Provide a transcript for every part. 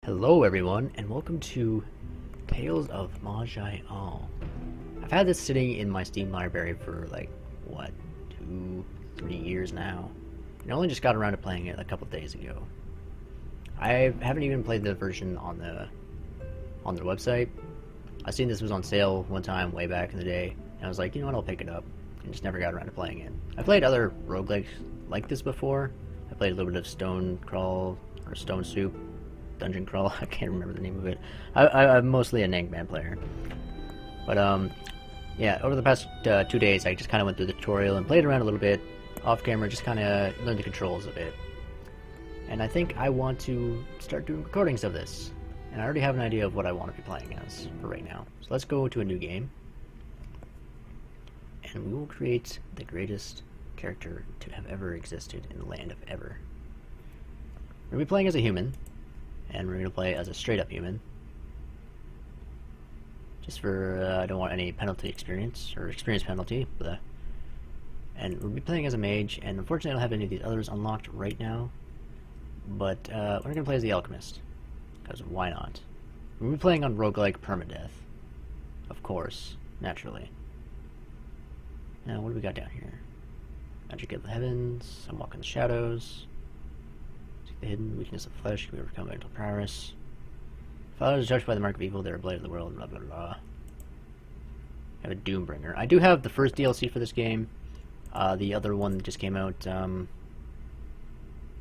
Hello everyone, and welcome to Tales of Maj'Eyal. I've had this sitting in my Steam library for like, what, 2-3 years now. And I only just got around to playing it a couple days ago. I haven't even played the version on their website. I seen this was on sale one time way back in the day, and I was like, you know what, I'll pick it up. And just never got around to playing it. I played other roguelikes like this before. I played a little bit of Stone Crawl, or Stone Soup, Dungeon Crawl, I can't remember the name of it. I'm mostly a Nangman player. But, yeah, over the past 2 days, I just kind of went through the tutorial and played around a little bit, off camera, just kind of learned the controls of it. And I think I want to start doing recordings of this. And I already have an idea of what I want to be playing as for right now. So let's go to a new game. And we will create the greatest character to have ever existed in the land of ever. We're going to be playing as a human. And we're going to play as a straight-up human. Just for, I don't want any penalty experience, or experience penalty. Blah. And we'll be playing as a mage, and unfortunately I don't have any of these others unlocked right now. But we're going to play as the Alchemist. Because why not? We'll be playing on roguelike permadeath. Of course. Naturally. Now, what do we got down here? Magic of the heavens, Unwalk in the shadows. The hidden weakness of flesh can be overcome by mental prowess. If others are judged by the mark of evil, they are blade of the world, blah blah blah. I have a Doombringer. I do have the first DLC for this game. The other one that just came out, I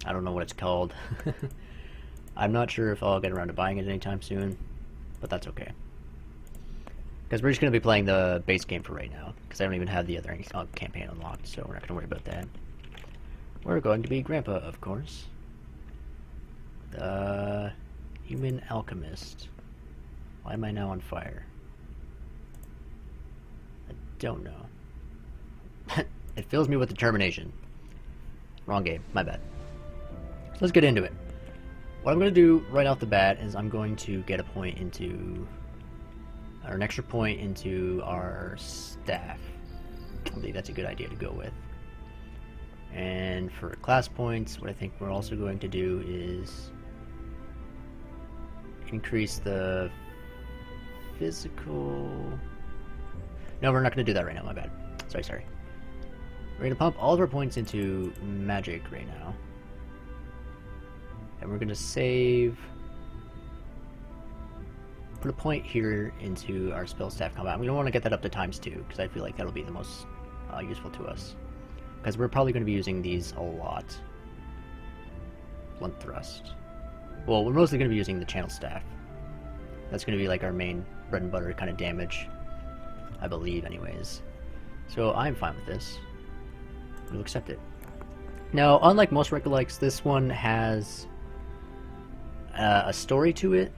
don't know what it's called. I'm not sure if I'll get around to buying it anytime soon, but that's okay. Because we're just going to be playing the base game for right now, because I don't even have the other campaign unlocked, so we're not going to worry about that. We're going to be Grandpuh, of course. The human alchemist. Why am I now on fire? I don't know. It fills me with determination. Wrong game, my bad. So let's get into it. What I'm going to do right off the bat is I'm going to get a point into, or an extra point into our staff. I believe that's a good idea to go with. And for class points, what I think we're also going to do is increase the physical... No, we're not going to do that right now, my bad. Sorry. We're going to pump all of our points into magic right now. And we're going to save... Put a point here into our spell staff combat. We don't want to get that up to ×2, because I feel like that'll be the most useful to us. Because we're probably going to be using these a lot. Blunt thrust. Well, we're mostly going to be using the channel staff. That's going to be like our main bread and butter kind of damage. I believe, anyways. So I'm fine with this. We'll accept it. Now, unlike most roguelikes, this one has a story to it,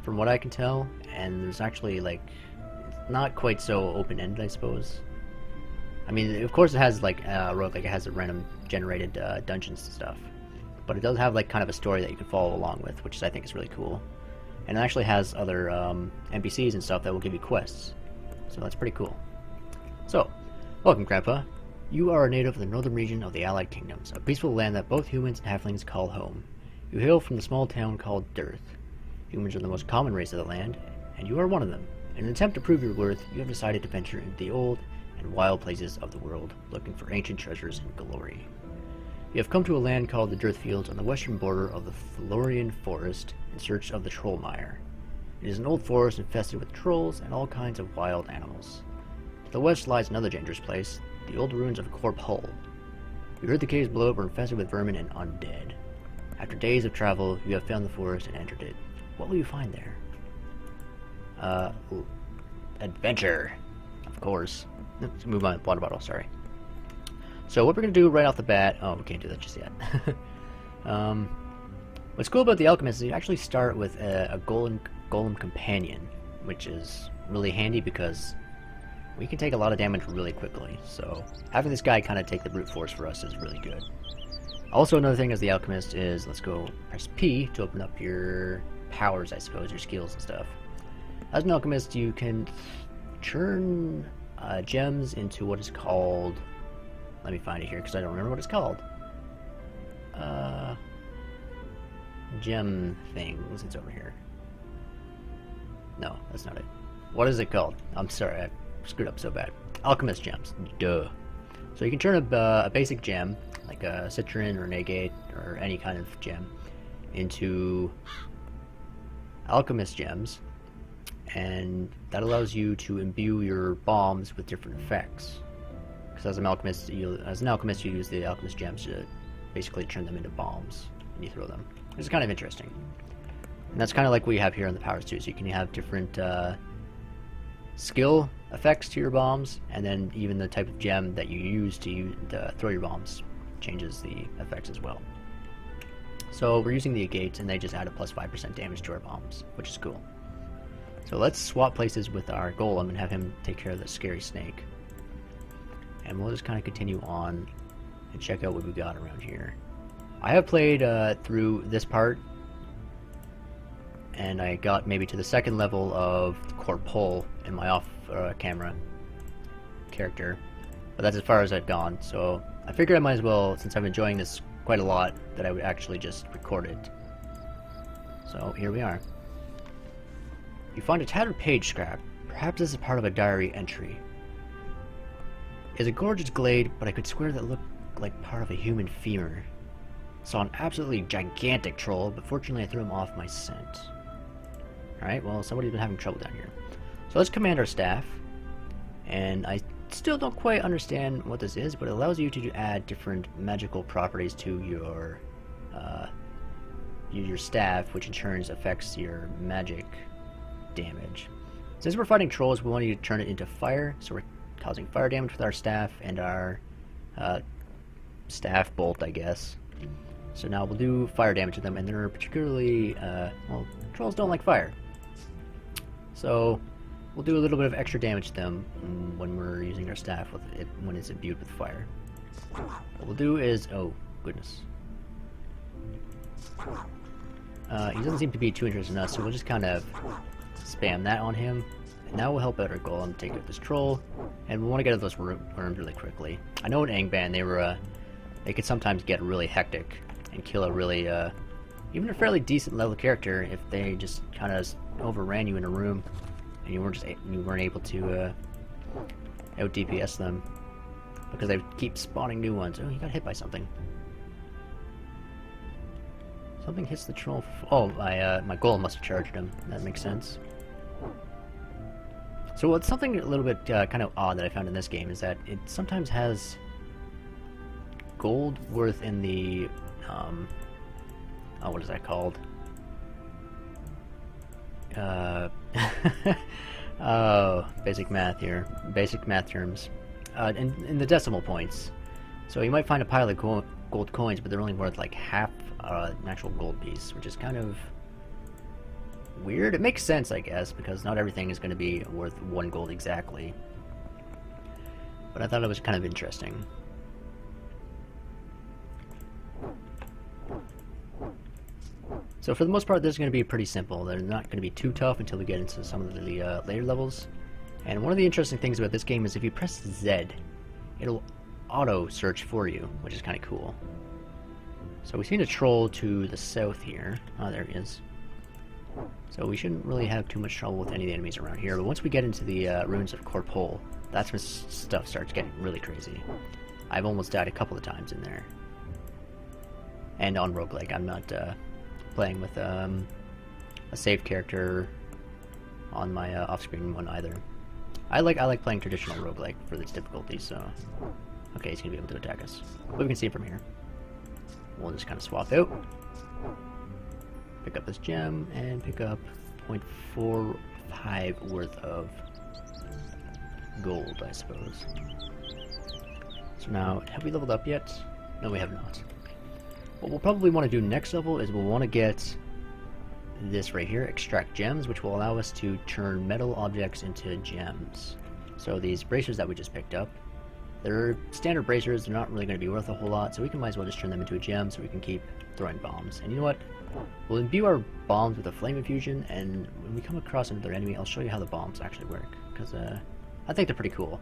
from what I can tell. And there's actually, like, it's not quite so open-ended, I suppose. I mean, of course it has, like, roguelike, it has a random generated dungeons and stuff. But it does have, like, kind of a story that you can follow along with, which I think is really cool. And it actually has other NPCs and stuff that will give you quests. So that's pretty cool. So, welcome, Grandpuh. You are a native of the northern region of the Allied Kingdoms, a peaceful land that both humans and halflings call home. You hail from the small town called Dearth. Humans are the most common race of the land, and you are one of them. In an attempt to prove your worth, you have decided to venture into the old and wild places of the world, looking for ancient treasures and glory. You have come to a land called the Dirtfields on the western border of the Florian Forest in search of the Trollmire. It is an old forest infested with trolls and all kinds of wild animals. To the west lies another dangerous place, the old ruins of Corp Hull. You heard the caves below were infested with vermin and undead. After days of travel, you have found the forest and entered it. What will you find there? Adventure, of course. Let's move on. Water bottle, sorry. So what we're going to do right off the bat... Oh, we can't do that just yet. What's cool about the Alchemist is you actually start with a golem companion, which is really handy because we can take a lot of damage really quickly. So having this guy kind of take the brute force for us is really good. Also, another thing as the Alchemist is, let's go press P to open up your powers, I suppose, your skills and stuff. As an Alchemist, you can turn gems into what is called... Let me find it here because I don't remember what it's called. gem things. It's over here. No, that's not it. What is it called? I'm sorry, I screwed up so bad. Alchemist gems. Duh. So you can turn a basic gem, like a citron or an agate or any kind of gem, into alchemist gems, and that allows you to imbue your bombs with different effects. Because as an alchemist, you use the alchemist gems to basically turn them into bombs, and you throw them. It's kind of interesting. And that's kind of like what you have here in the powers too. So you can have different skill effects to your bombs, and then even the type of gem that you use to throw your bombs changes the effects as well. So we're using the agates, and they just add a plus 5% damage to our bombs, which is cool. So let's swap places with our golem and have him take care of the scary snake. And we'll just kind of continue on and check out what we got around here. I have played through this part, and I got maybe to the second level of Grandpuh in my off-camera character, but that's as far as I've gone, so I figured I might as well, since I'm enjoying this quite a lot, that I would actually just record it. So here we are. You find a tattered page scrap. Perhaps this is part of a diary entry. It's a gorgeous glade, but I could swear that it looked like part of a human femur. Saw an absolutely gigantic troll, but fortunately I threw him off my scent. Alright, well, somebody's been having trouble down here. So let's command our staff, and I still don't quite understand what this is, but it allows you to add different magical properties to your staff, which in turn affects your magic damage. Since we're fighting trolls, we want you to turn it into fire, so we're causing fire damage with our staff and our staff bolt, I guess. So now we'll do fire damage to them, and they're particularly, well, trolls don't like fire. So we'll do a little bit of extra damage to them when we're using our staff with it, when it's imbued with fire. What we'll do is, oh goodness, he doesn't seem to be too interested in us, so we'll just kind of spam that on him. And now we'll help out our golem to take out this troll, and we want to get out of those worms really quickly. I know in Angband they could sometimes get really hectic and kill a really, even a fairly decent level character if they just kind of overran you in a room and you weren't able to out DPS them because they keep spawning new ones. Oh, he got hit by something. Something hits the troll. Oh, my golem must have charged him. That makes sense. So what's something a little bit kind of odd that I found in this game is that it sometimes has gold worth in the oh, what is that called? Oh, basic math here. Basic math terms. In the decimal points. So you might find a pile of gold coins, but they're only worth like half an actual gold piece, which is kind of weird. It makes sense, I guess, because not everything is going to be worth 1 gold exactly. But I thought it was kind of interesting. So for the most part, this is going to be pretty simple. They're not going to be too tough until we get into some of the later levels. And one of the interesting things about this game is if you press Z, it'll auto-search for you, which is kind of cool. So we've seen a troll to the south here. Oh, there he is. So we shouldn't really have too much trouble with any of the enemies around here. But once we get into the ruins of Grandpuh, that's when stuff starts getting really crazy. I've almost died a couple of times in there. And on roguelike, I'm not playing with a save character on my off-screen one either. I like playing traditional roguelike for its difficulty, so... Okay, he's going to be able to attack us. But we can see it from here. We'll just kind of swap out. Pick up this gem, and pick up 0.45 worth of gold, I suppose. So now, have we leveled up yet? No, we have not. What we'll probably want to do next level is we'll want to get this right here, extract gems, which will allow us to turn metal objects into gems. So these bracers that we just picked up, they're standard bracers, they're not really going to be worth a whole lot, so we might as well just turn them into a gem so we can keep throwing bombs. And you know what? We'll imbue our bombs with a flame infusion, and when we come across another enemy, I'll show you how the bombs actually work, because I think they're pretty cool.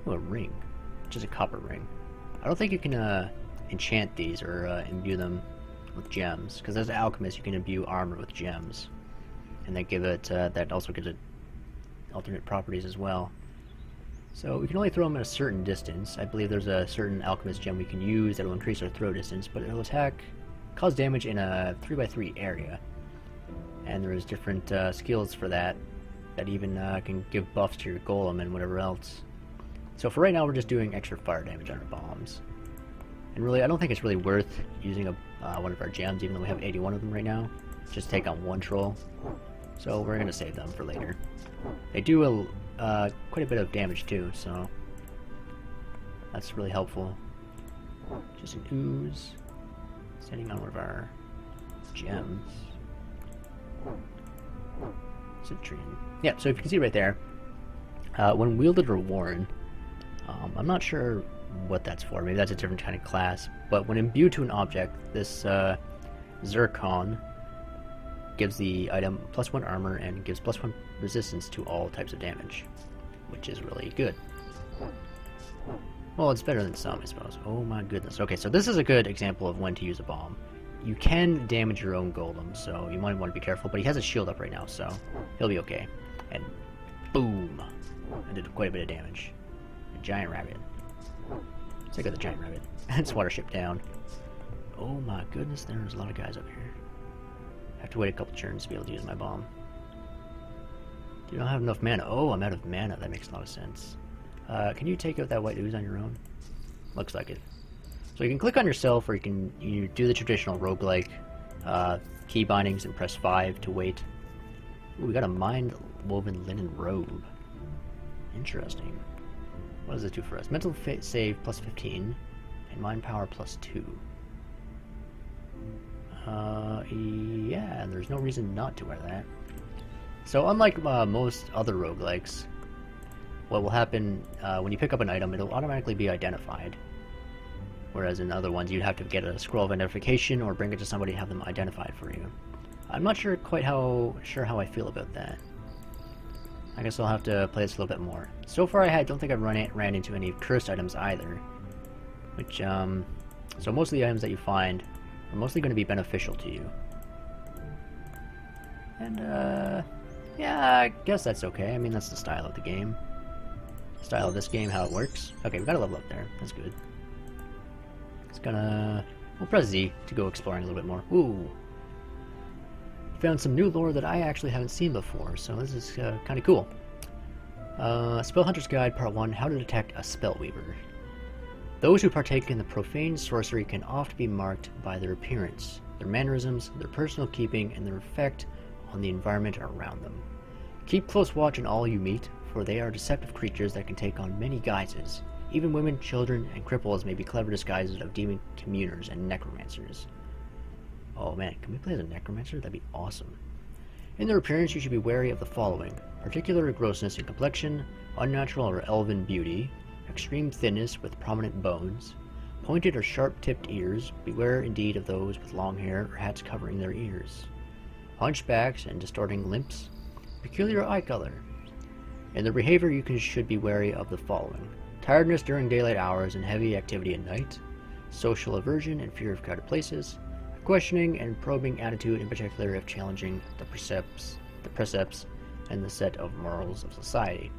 Ooh, a ring, which is a copper ring. I don't think you can enchant these or imbue them with gems, because as an alchemist you can imbue armor with gems, and they give it that also gives it alternate properties as well. So we can only throw them at a certain distance. I believe there's a certain alchemist gem we can use that will increase our throw distance, but it'll cause damage in a 3x3 area. And there's different skills for that even can give buffs to your golem and whatever else. So for right now, we're just doing extra fire damage on our bombs. And really, I don't think it's really worth using one of our gems, even though we have 81 of them right now. Just take on one troll. So we're going to save them for later. They do quite a bit of damage too, so that's really helpful. Just an ooze. Setting on one of our gems. Citrine. Yeah, so if you can see right there, when wielded or worn, I'm not sure what that's for. Maybe that's a different kind of class. But when imbued to an object, this zircon gives the item +1 armor and gives +1 resistance to all types of damage, which is really good. Well, it's better than some, I suppose. Oh my goodness. Okay, so this is a good example of when to use a bomb. You can damage your own golem, so you might want to be careful, but he has a shield up right now, so he'll be okay. And boom! I did quite a bit of damage. A giant rabbit. Let's take out the giant rabbit. Let's watership down. Oh my goodness, there's a lot of guys up here. I have to wait a couple turns to be able to use my bomb. Do not have enough mana. Oh, I'm out of mana. That makes a lot of sense. Can you take out that white ooze on your own? Looks like it. So you can click on yourself, or you do the traditional roguelike key bindings and press 5 to wait. Ooh, we got a mind-woven linen robe. Interesting. What does this do for us? Mental save +15, and mind power +2. Yeah, there's no reason not to wear that. So unlike most other roguelikes, what will happen when you pick up an item, it'll automatically be identified. Whereas in other ones, you'd have to get a scroll of identification or bring it to somebody and have them identified for you. I'm not sure quite how I feel about that. I guess I'll have to play this a little bit more. So far, don't think I've ran into any cursed items either. Which, so most of the items that you find are mostly going to be beneficial to you. And, yeah, I guess that's okay. I mean, that's the style of the game. The style of this game, how it works. Okay, we got a level up there. That's good. We'll press Z to go exploring a little bit more. Ooh. Found some new lore that I actually haven't seen before, so this is kind of cool. Spell Hunter's Guide, Part 1, How to Detect a Spellweaver. Those who partake in the profane sorcery can oft be marked by their appearance, their mannerisms, their personal keeping, and their effect on the environment around them. Keep close watch on all you meet, for they are deceptive creatures that can take on many guises. Even women, children, and cripples may be clever disguises of demon communers and necromancers. Oh man, can we play as a necromancer? That'd be awesome. In their appearance, you should be wary of the following: particular grossness in complexion, unnatural or elven beauty, extreme thinness with prominent bones, pointed or sharp-tipped ears. Beware indeed of those with long hair or hats covering their ears, hunchbacks and distorting limps, peculiar eye color. In their behavior, you should be wary of the following: tiredness during daylight hours and heavy activity at night, social aversion and fear of crowded places, a questioning and probing attitude, in particular if challenging the precepts and the set of morals of society,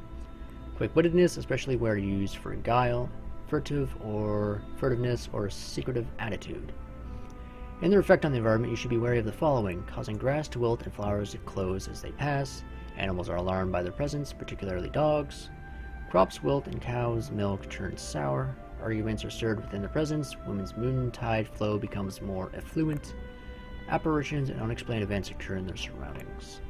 quick-wittedness, especially where used for guile, furtiveness, or secretive attitude. In their effect on the environment, you should be wary of the following: causing grass to wilt and flowers to close as they pass. Animals are alarmed by their presence, particularly dogs. Crops wilt and cows' milk turns sour. Arguments are stirred within their presence. Women's moon tide flow becomes more effluent. Apparitions and unexplained events occur in their surroundings.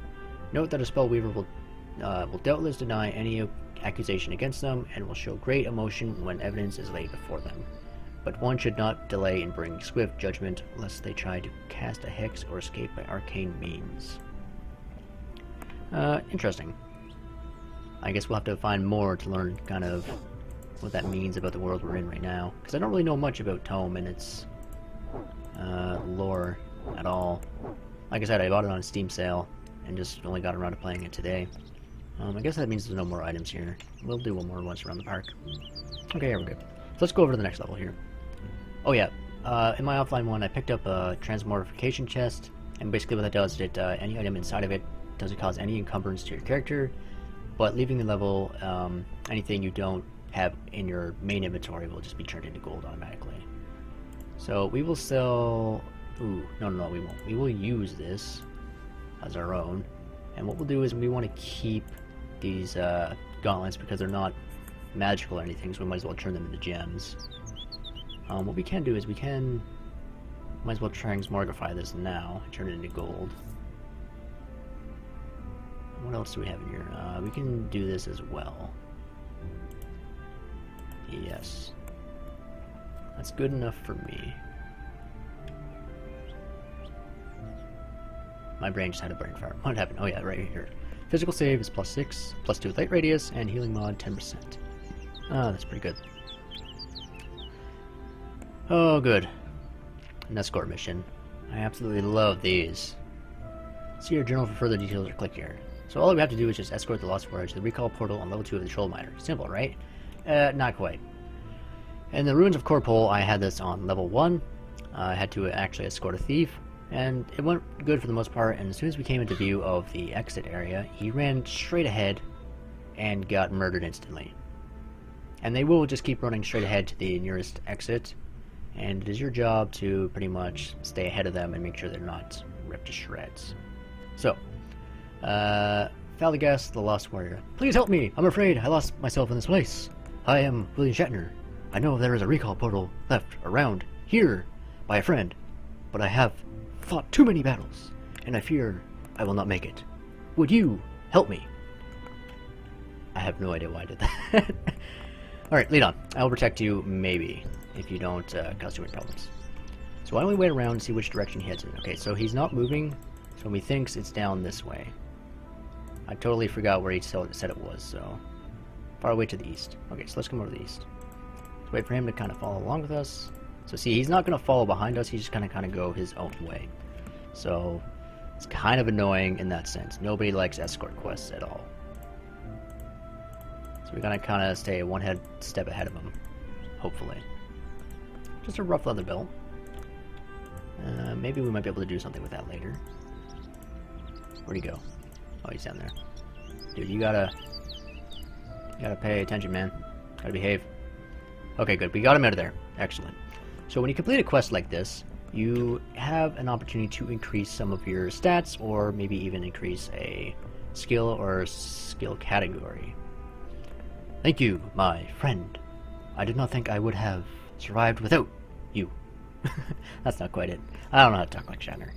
Note that a spellweaver will doubtless deny any accusation against them and will show great emotion when evidence is laid before them. But one should not delay in bringing swift judgment lest they try to cast a hex or escape by arcane means. Interesting. I guess we'll have to find more to learn kind of what that means about the world we're in right now, because I don't really know much about Tome and its lore at all. Like I said, I bought it on a Steam sale and just only got around to playing it today. I guess that means there's no more items here. We'll do one more once around the park. Okay, here we're good. So let's go over to the next level here. Oh yeah, In my offline one, I picked up a transmogrification chest, and basically what that does is it, any item inside of it doesn't cause any encumbrance to your character, but leaving the level, anything you don't have in your main inventory will just be turned into gold automatically. So we will sell... Ooh, no, we won't. We will use this as our own, and what we'll do is we want to keep these gauntlets because they're not magical or anything, so we might as well turn them into gems. What we can do is might as well transmogrify this now and turn it into gold. What else do we have in here? We can do this as well. Yes. That's good enough for me. My brain just had a brain fart. What happened? Oh yeah, right here. Physical save is +6, +2 light radius, and healing mod 10%. Oh, that's pretty good. Oh, good. An escort mission. I absolutely love these. See your journal for further details or click here. So all we have to do is just escort the Lost Warrior to the recall portal on level 2 of the Troll Miner. Simple, right? Not quite. In the Ruins of Corpole, I had this on level 1. I had to actually escort a thief, and it went good for the most part, and as soon as we came into view of the exit area, he ran straight ahead and got murdered instantly. And they will just keep running straight ahead to the nearest exit, and it is your job to pretty much stay ahead of them and make sure they're not ripped to shreds. So, Thalagas, the Lost Warrior. Please help me! I'm afraid I lost myself in this place. I am William Shatner. I know there is a recall portal left around here by a friend, but I have fought too many battles, and I fear I will not make it. Would you help me? I have no idea why I did that. Alright, lead on. I will protect you, maybe, if you don't cause too many problems. So why don't we wait around and see which direction he heads in. Okay, so he's not moving, so he thinks it's down this way. I totally forgot where he said it was, so... Far away to the east. Okay, so let's come over to the east. Let's wait for him to kind of follow along with us. So see, he's not going to follow behind us, he's just going to kind of go his own way. So, it's kind of annoying in that sense. Nobody likes escort quests at all. So we're going to kind of stay one step ahead of him, hopefully. Just a rough leather belt. Maybe we might be able to do something with that later. Where'd he go? Oh, he's down there. Dude, you gotta pay attention, man. Gotta behave. Okay, good. We got him out of there. Excellent. So when you complete a quest like this, you have an opportunity to increase some of your stats, or maybe even increase a skill or skill category. Thank you, my friend. I did not think I would have survived without you. That's not quite it. I don't know how to talk like Shatner.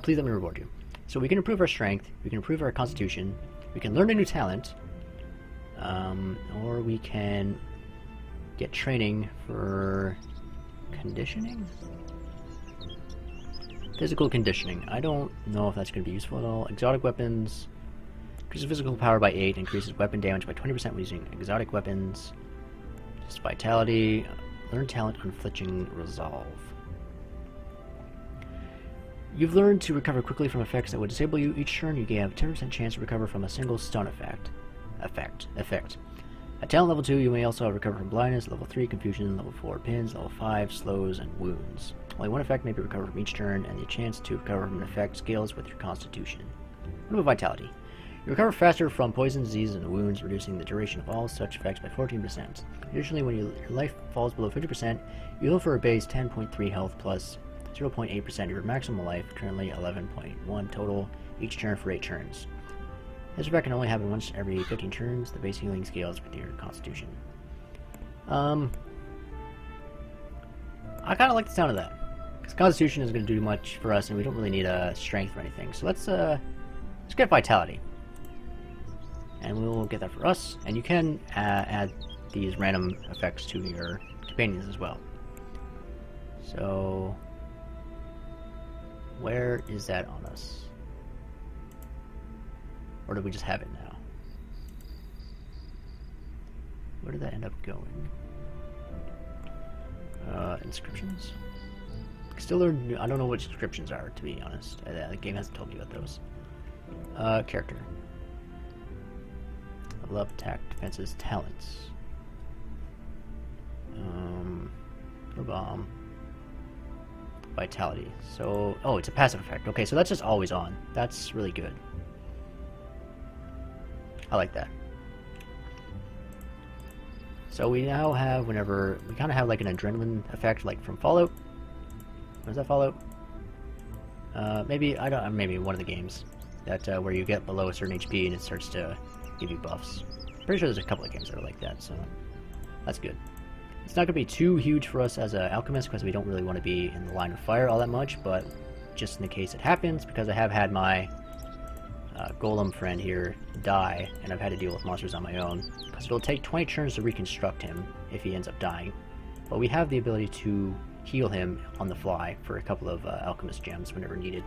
Please let me reward you. So we can improve our strength, we can improve our constitution, we can learn a new talent, or we can get training for conditioning? Physical conditioning. I don't know if that's going to be useful at all. Exotic weapons. Increases physical power by 8, increases weapon damage by 20% when using exotic weapons. Just vitality. Learn talent unflinching resolve. You've learned to recover quickly from effects that would disable you. Each turn you gain a 10% chance to recover from a single stun effect. At talent level 2, you may also recover from blindness, level 3 confusion, level 4 pins, level 5 slows and wounds. Only one effect may be recovered from each turn, and the chance to recover from an effect scales with your constitution. What about vitality? You recover faster from poison, disease, and wounds, reducing the duration of all such effects by 14%. Additionally, when your life falls below 50%, you heal for a base 10.3 health plus 0.8% of your maximum life, currently 11.1 total, each turn for 8 turns. This effect can only happen once every 15 turns. The base healing scales with your constitution. I kind of like the sound of that, because constitution isn't going to do much for us, and we don't really need a strength or anything. So let's get vitality, and we'll get that for us. And you can add these random effects to your companions as well. So where is that on us? Or do we just have it now? Where did that end up going? Inscriptions? Still learn. I don't know what inscriptions are, to be honest. The game hasn't told me about those. Character. Level up, attack, defenses, talents. Bomb. vitality. So, oh, it's a passive effect. Okay, so that's just always on. That's really good. I like that. So we now have, whenever, we kind of have like an adrenaline effect, like from Fallout. Was that Fallout? Maybe, I don't, maybe one of the games. That, where you get below a certain HP and it starts to give you buffs. Pretty sure there's a couple of games that are like that, so that's good. It's not going to be too huge for us as an alchemist, because we don't really want to be in the line of fire all that much, but just in the case it happens, because I have had my golem friend here die, and I've had to deal with monsters on my own, because it'll take 20 turns to reconstruct him if he ends up dying. But we have the ability to heal him on the fly for a couple of alchemist gems whenever needed,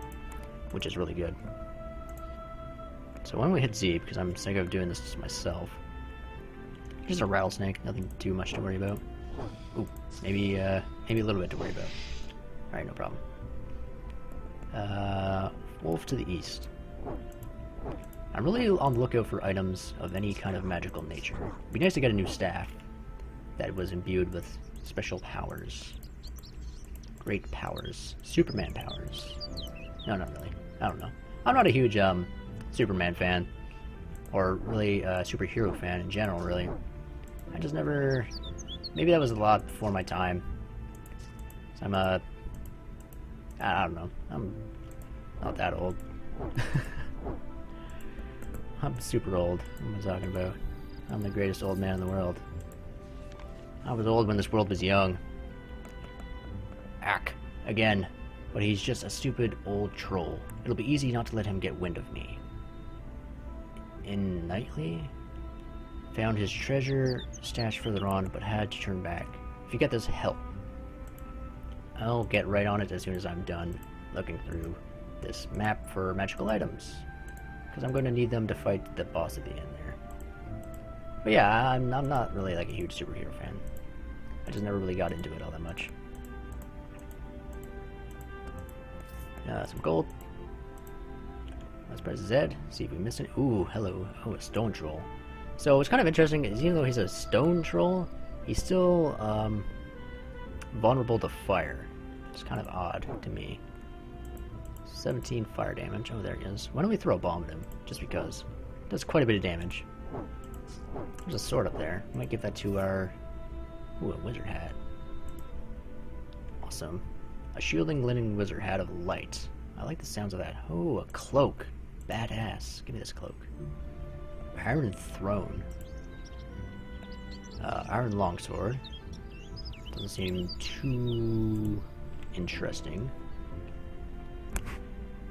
which is really good. So why don't we hit Z, because I'm sick of doing this myself. Just a rattlesnake, nothing too much to worry about. Ooh, maybe a little bit to worry about. Alright, no problem. Wolf to the east. I'm really on the lookout for items of any kind of magical nature. It'd be nice to get a new staff that was imbued with special powers. Great powers. Superman powers. No, not really. I don't know. I'm not a huge Superman fan. Or really superhero fan in general, really. I just never... Maybe that was a lot before my time. So I'm I don't know. I'm not that old. I'm super old. What am I talking about? I'm the greatest old man in the world. I was old when this world was young. Ack. Again. But he's just a stupid old troll. It'll be easy not to let him get wind of me. In Nightly? Found his treasure stashed further on, but had to turn back. If you get this, help. I'll get right on it as soon as I'm done looking through this map for magical items. Because I'm going to need them to fight the boss at the end there. But yeah, I'm not really like a huge superhero fan. I just never really got into it all that much. Some gold. Let's press Z, see if we miss it. Ooh, hello. Oh, a stone troll. So what's kind of interesting is even though he's a stone troll, he's still vulnerable to fire. It's kind of odd to me. 17 fire damage. Oh, there he is. Why don't we throw a bomb at him? Just because. It does quite a bit of damage. There's a sword up there. We might give that to our... Ooh, a wizard hat. Awesome. A shielding linen wizard hat of light. I like the sounds of that. Oh, a cloak. Badass. Give me this cloak. Iron throne. Iron longsword. Doesn't seem too interesting.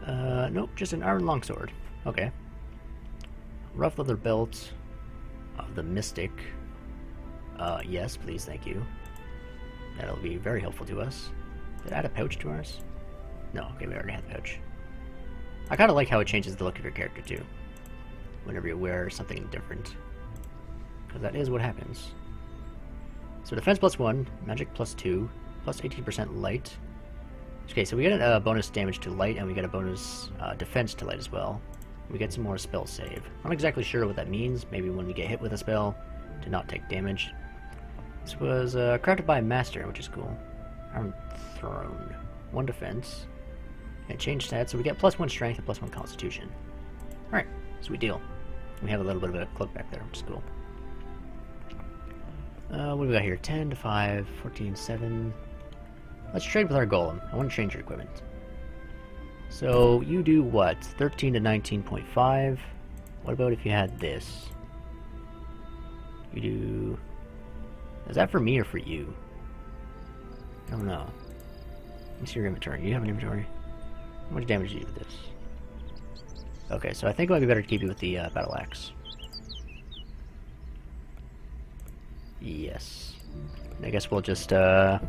Nope, just an iron longsword. Okay. Rough leather belt of the mystic. Yes, please, thank you. That'll be very helpful to us. Did I add a pouch to ours? No, okay, we already had the pouch. I kind of like how it changes the look of your character, too. Whenever you wear something different. Because that is what happens. So defense +1, magic +2, plus 18% light. Okay, so we get a bonus damage to light, and we get a bonus defense to light as well. We get some more spell save. I'm not exactly sure what that means. Maybe when we get hit with a spell, to not take damage. This was crafted by a master, which is cool. Iron Throne. 1 defense. And change stats, so we get +1 strength and +1 constitution. Alright, sweet deal. We have a little bit of a cloak back there, which is cool. What do we got here? 10 to 5, 14, 7. Let's trade with our golem. I want to change your equipment. So, you do what? 13 to 19.5. What about if you had this? You do... Is that for me or for you? I don't know. Let me see your inventory. Do you have an inventory? How much damage do you do with this? Okay, so I think it might be better to keep you with the battle axe. Yes. And I guess we'll just come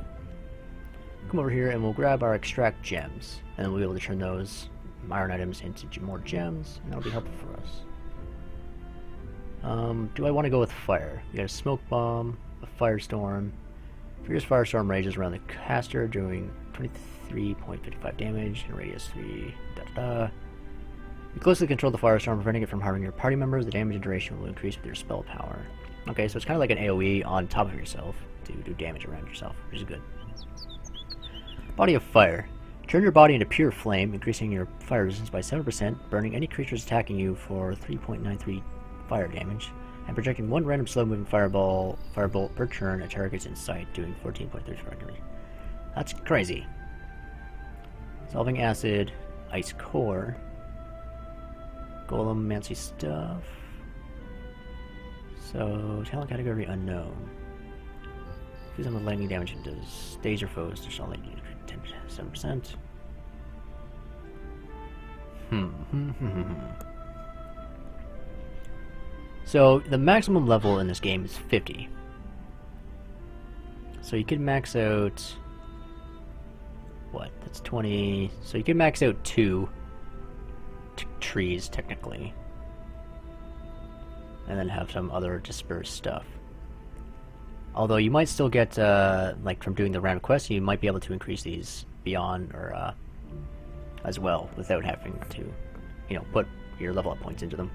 over here and we'll grab our extract gems. And then we'll be able to turn those iron items into more gems, and that'll be helpful for us. Do I want to go with fire? We got a smoke bomb, a firestorm. Fierce firestorm rages around the caster, doing 23.55 damage and radius 3. You closely control the firestorm, preventing it from harming your party members. The damage and duration will increase with your spell power. Okay, so it's kind of like an AoE on top of yourself to do damage around yourself, which is good. Body of fire. Turn your body into pure flame, increasing your fire resistance by 7%, burning any creatures attacking you for 3.93 fire damage, and projecting one random slow-moving firebolt per turn at targets in sight, doing 14.35 damage. That's crazy. Solving acid, ice core, golem, mancy stuff. So talent category unknown. Fuse on the lightning damage and does daze or foes to shall lightning 7%. So the maximum level in this game is 50. So you could max out what? That's 20. So you could max out 2 trees technically, and then have some other dispersed stuff. Although you might still get, like from doing the random quests, you might be able to increase these beyond or as well without having to, you know, put your level up points into them.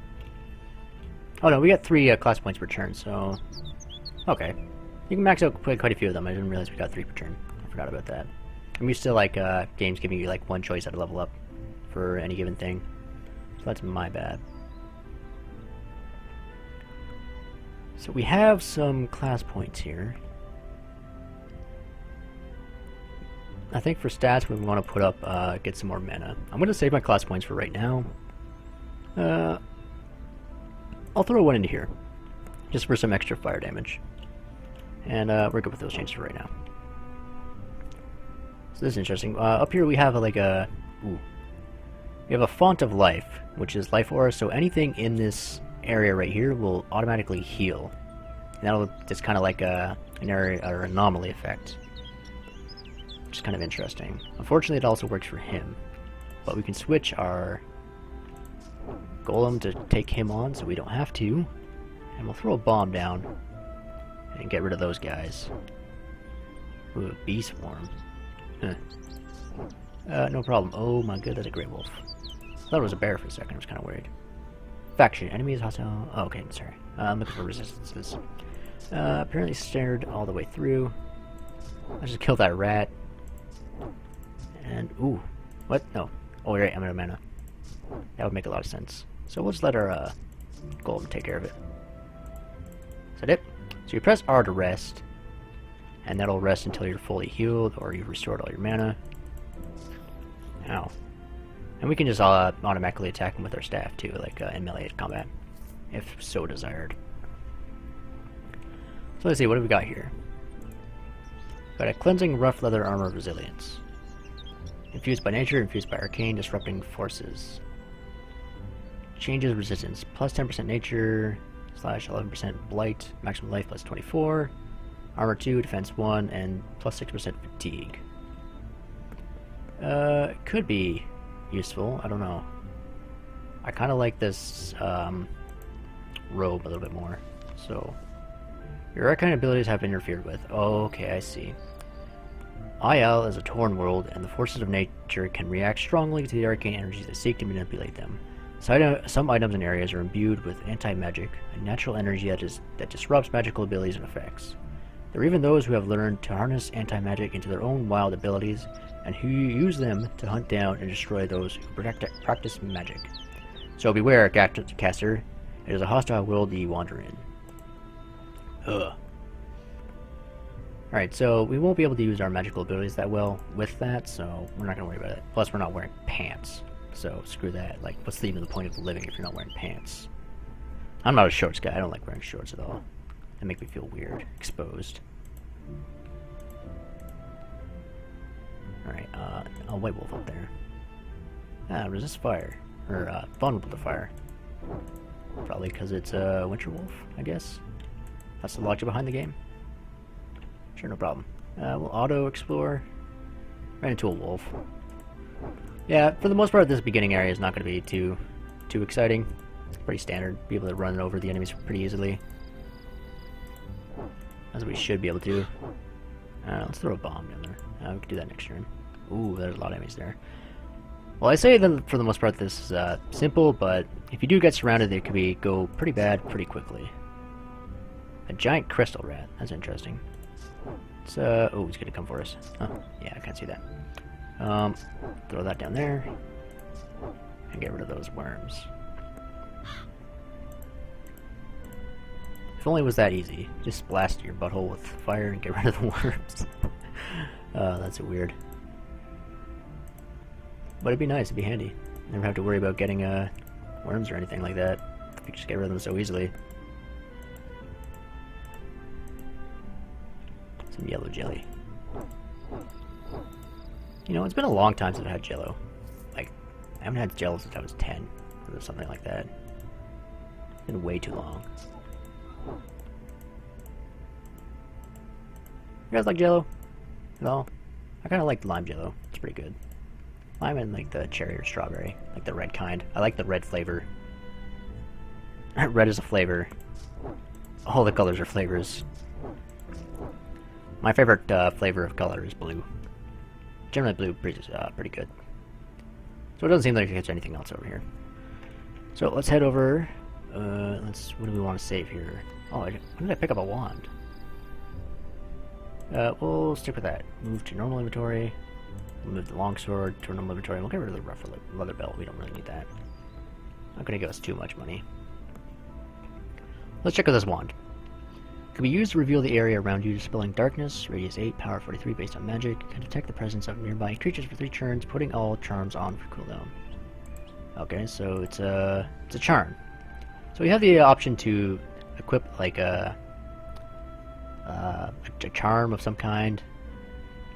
Oh no, we got 3 class points per turn, so okay. You can max out quite a few of them. I didn't realize we got 3 per turn. I forgot about that. I'm used to like games giving you like 1 choice how to level up for any given thing, so that's my bad. So we have some class points here. I think for stats we want to put up, get some more mana. I'm going to save my class points for right now. I'll throw 1 into here, just for some extra fire damage. And we're good with those changes for right now. So this is interesting. Up here we have we have a font of life, which is life aura, so anything in this area right here will automatically heal. And that'll just kind of like an area or anomaly effect, which is kind of interesting. Unfortunately, it also works for him, but we can switch our golem to take him on, so we don't have to. And we'll throw a bomb down and get rid of those guys. Ooh, bee swarm. Huh. No problem. Oh my god, that's a great wolf. I thought it was a bear for a second. I was kind of worried. Faction. Enemy is hostile. Oh, okay, sorry. I'm looking for resistances. Apparently stared all the way through. I just killed that rat. And, ooh. What? No. Oh, right, I'm out of mana. That would make a lot of sense. So we'll just let our golem take care of it. Is that it? So you press R to rest, and that'll rest until you're fully healed or you've restored all your mana. Ow. And we can just automatically attack him with our staff too, like in melee combat, if so desired. So let's see, what do we got here? Got a cleansing rough leather armor resilience. Infused by nature, infused by arcane, disrupting forces. Changes resistance, plus 10% nature, slash 11% blight, maximum life plus 24, armor 2, defense 1, and plus 6% fatigue. Could be useful, I don't know. I kind of like this robe a little bit more. So, your arcane abilities have been interfered with. Oh, okay, I see. Maj'Eyal is a torn world, and the forces of nature can react strongly to the arcane energies that seek to manipulate them. Some items and areas are imbued with anti-magic, a natural energy that disrupts magical abilities and effects. There are even those who have learned to harness anti-magic into their own wild abilities, and who use them to hunt down and destroy those who practice magic. So beware, caster. It is a hostile world you wander in. Ugh. Alright, so we won't be able to use our magical abilities that well with that, so we're not going to worry about it. Plus, we're not wearing pants, so screw that. Like, what's even the point of living if you're not wearing pants? I'm not a shorts guy. I don't like wearing shorts at all. They make me feel weird, exposed. Alright, a white wolf up there. Resist fire. Or, vulnerable to fire. Probably because it's a winter wolf, I guess. That's the logic behind the game. Sure, no problem. We'll auto-explore. Right into a wolf. Yeah, for the most part, this beginning area is not going to be too exciting. It's pretty standard. Be able to run over the enemies pretty easily. As we should be able to. Let's throw a bomb down there. We can do that next turn. Ooh, there's a lot of enemies there. Well, I say that for the most part this is simple, but if you do get surrounded, it could go pretty bad pretty quickly. A giant crystal rat. That's interesting. It's, oh, he's gonna come for us. Oh, yeah, I can't see that. Throw that down there. And get rid of those worms. If only it was that easy. Just blast your butthole with fire and get rid of the worms. That's weird. But it'd be nice, it'd be handy. Never have to worry about getting worms or anything like that. You just get rid of them so easily. Some yellow jelly. You know, it's been a long time since I've had jello. Like, I haven't had jello since I was 10, or something like that. It's been way too long. You guys like jello? At all? I kinda like lime jello. It's pretty good. Lime and like the cherry or strawberry. Like the red kind. I like the red flavor. Red is a flavor. All the colors are flavors. My favorite flavor of color is blue. Generally blue is pretty good. So it doesn't seem like there's anything else over here. So let's head over. What do we want to save here? Oh, when did I pick up a wand? We'll stick with that. Move to normal inventory. We'll move the longsword to normal inventory. We'll get rid of the rough leather belt. We don't really need that. Not gonna give us too much money. Let's check out this wand. Can be used to reveal the area around you, dispelling darkness, radius 8, power 43 based on magic, can detect the presence of nearby creatures for 3 turns, putting all charms on for cooldown. Okay, so it's a charm. So we have the option to equip like a charm of some kind.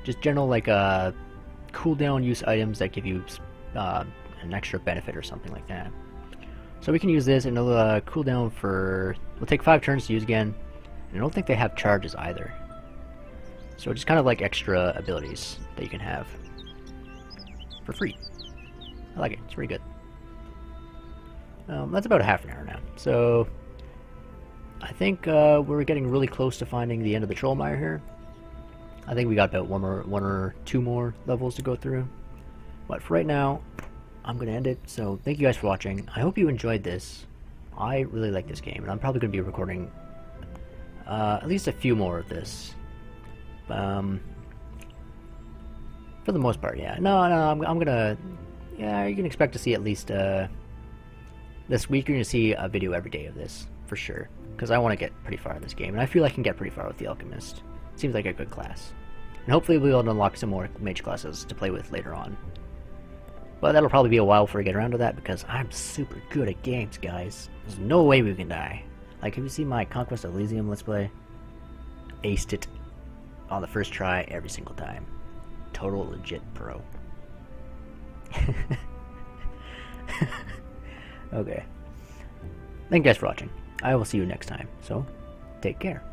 Just general like cooldown use items that give you an extra benefit or something like that. So we can use this and it'll cooldown for, we'll take 5 turns to use again. And I don't think they have charges either. So just kind of like extra abilities that you can have for free. I like it. It's pretty good. That's about a half an hour now. So I think we're getting really close to finding the end of the troll mire here. I think we got about one or two more levels to go through. But for right now, I'm going to end it. So thank you guys for watching. I hope you enjoyed this. I really like this game, and I'm probably going to be recording at least a few more of this. For the most part, yeah. No, I'm gonna... Yeah, you can expect to see at least... this week you're gonna see a video every day of this, for sure. Because I want to get pretty far in this game, and I feel I can get pretty far with the Alchemist. Seems like a good class. And hopefully we'll be able to unlock some more mage classes to play with later on. But that'll probably be a while before we get around to that, because I'm super good at games, guys. There's no way we can die. Like, have you seen my Conquest of Elysium Let's Play? Aced it on the first try every single time. Total legit pro. Okay. Thank you guys for watching. I will see you next time, so take care.